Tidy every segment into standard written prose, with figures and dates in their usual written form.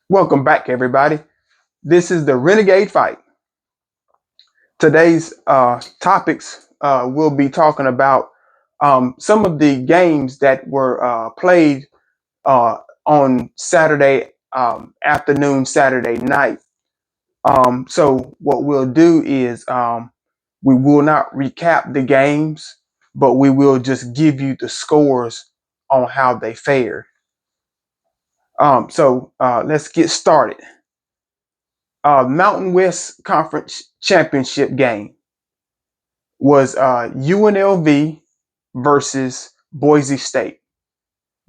Welcome back, everybody. This is the Renegade Fight. Today's topics we'll be talking about some of the games that were played on Saturday afternoon, Saturday night. So what we'll do is we will not recap the games, but we will just give you the scores on how they fared. So let's get started. Mountain West Conference Championship game was UNLV versus Boise State.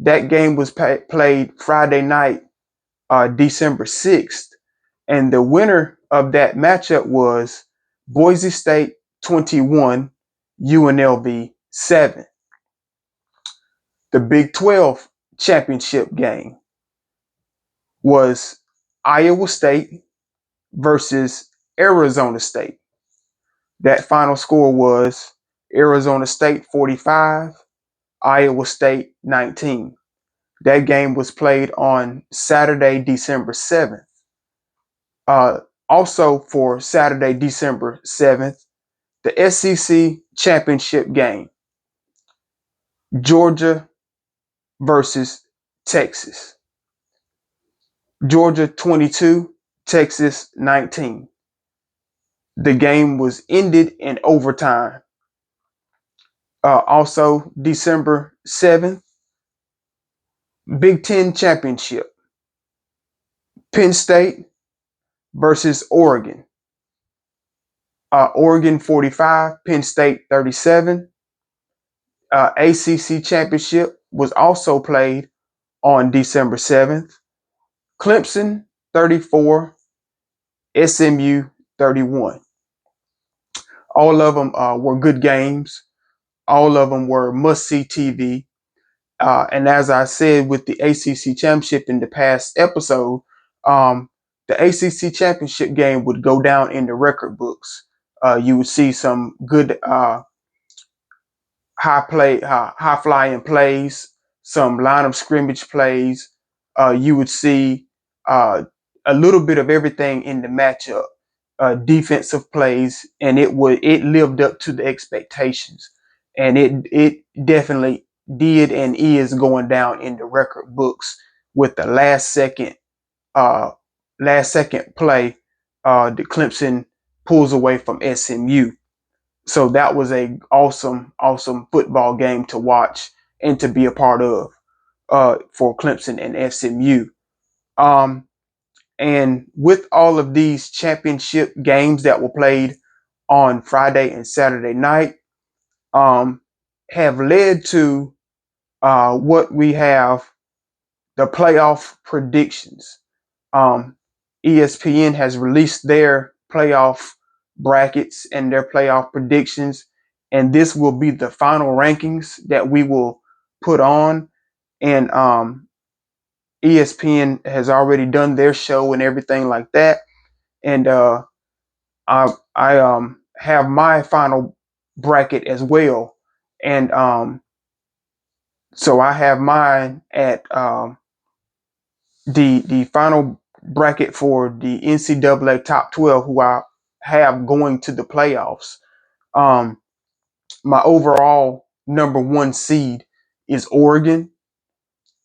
That game was played Friday night, December 6th, and the winner of that matchup was Boise State 21, UNLV 7. The Big 12 championship game was Iowa State versus Arizona State. That final score was Arizona State 45, Iowa State 19. That game was played on Saturday, December 7th. Uh, Also, for Saturday, December 7th, the SEC championship game, Georgia versus Texas. Georgia 22, Texas 19. The game was ended in overtime. Also, December 7th, Big Ten championship, Penn State versus Oregon. Oregon 45, Penn State 37. ACC championship was also played on December 7th. Clemson 34, SMU 31. All of them were good games. All of them were must-see TV. And as I said with the ACC championship in the past episode, the ACC championship game would go down in the record books. You would see some good high flying plays, some line of scrimmage plays. You would see a little bit of everything in the matchup, defensive plays, and it lived up to the expectations, and it definitely did and is going down in the record books with the uh, last second play, the Clemson pulls away from SMU. So that was a awesome football game to watch and to be a part of for Clemson and SMU. Um, and with all of these championship games that were played on Friday and Saturday night, um, have led to what we have, the playoff predictions. Um, ESPN has released their playoff brackets and their playoff predictions, and this will be the final rankings that we will put on. And ESPN has already done their show and everything like that. And I have my final bracket as well, and so I have mine at the final bracket for the NCAA top 12, who I have going to the playoffs. Um, my overall number one seed is Oregon,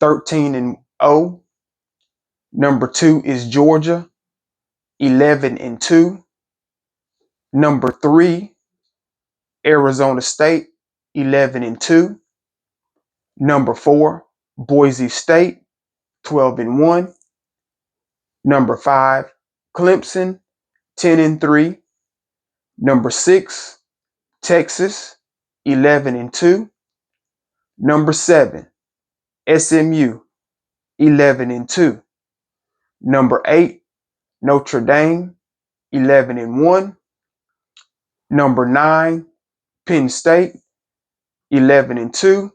13-0. Number two is Georgia, 11-2. Number three, Arizona State, 11-2. Number four, Boise State, 12-1. Number five, Clemson, 10-3. Number six, Texas, 11-2. Number seven, SMU, 11-2. Number eight, Notre Dame, 11-1. Number nine, Penn State, 11-2.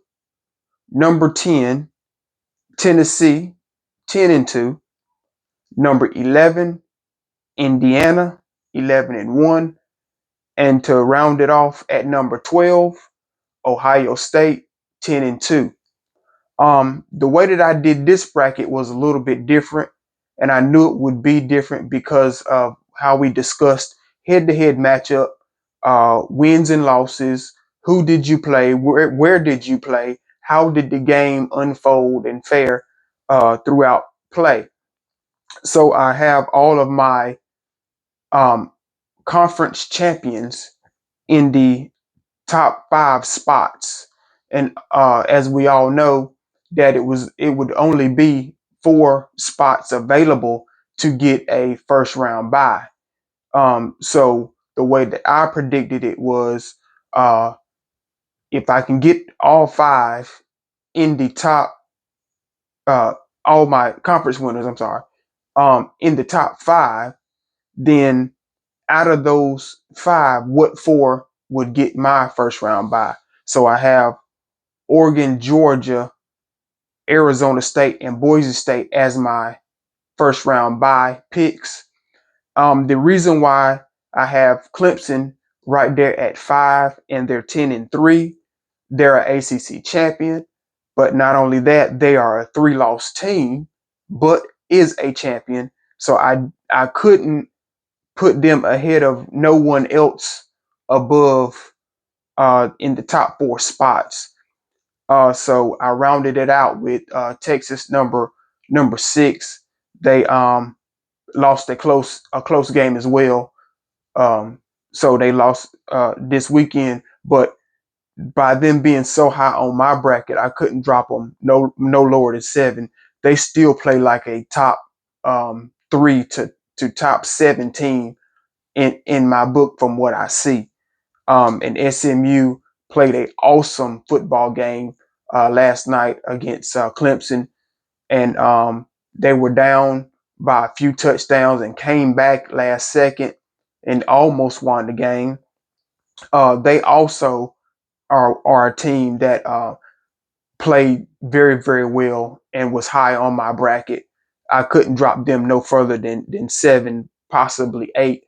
Number 10, Tennessee, 10-2. Number 11, Indiana, 11-1. And to round it off at number 12, Ohio State, 10-2. The way that I did this bracket was a little bit different. and I knew it would be different because of how we discussed head-to-head matchup, wins and losses. Who did you play? Where did you play? How did the game unfold and fare throughout play? So I have all of my um, conference champions in the top 5 spots, and as we all know, that it would only be 4 spots available to get a first round bye. So the way that I predicted it was, uh, if I can get all 5 in the top, uh, all my conference winners, I'm sorry, in the top 5, then out of those 5, what 4 would get my first round bye? So I have Oregon, Georgia, Arizona State, and Boise State as my first round bye picks. The reason why I have Clemson right there at 5 and they're 10-3, they're an ACC champion. But not only that, they are a 3-loss team, but is a champion. So I couldn't put them ahead of no one else above in the top 4 spots. So I rounded it out with Texas number 6. They lost a close game as well. So they lost this weekend, but by them being so high on my bracket, I couldn't drop them no lower than 7. They still play like a top 3 to top 7 team in my book from what I see. And SMU played an awesome football game last night against Clemson, and they were down by a few touchdowns and came back last second and almost won the game. They also are a team that played very, very well and was high on my bracket. I couldn't drop them no further than 7, possibly 8.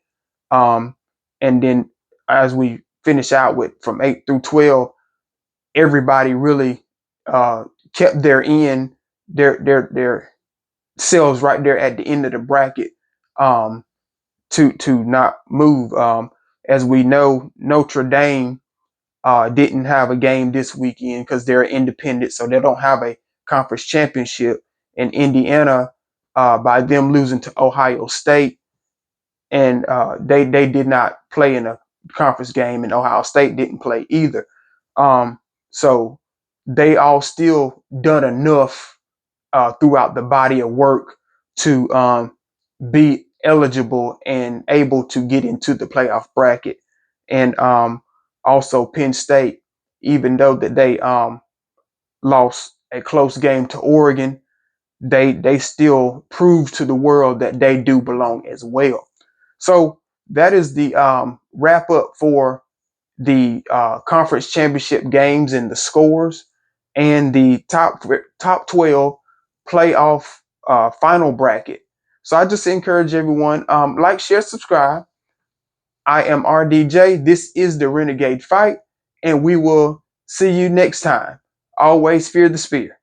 Um, and then as we finish out with from 8 through 12, everybody really kept their selves right there at the end of the bracket, to not move. As we know, Notre Dame didn't have a game this weekend because they're independent, so they don't have a conference championship. And Indiana, by them losing to Ohio State, and they did not play in a conference game, and Ohio State didn't play either. So they all still done enough throughout the body of work to be eligible and able to get into the playoff bracket. And also Penn State, even though that they lost a close game to Oregon, they still prove to the world that they do belong as well. So that is the wrap up for the conference championship games and the scores, and the top 12 playoff final bracket. So I just encourage everyone, like, share, subscribe. I am RDJ. This is the Renegade Fight, and we will see you next time. Always fear the spear.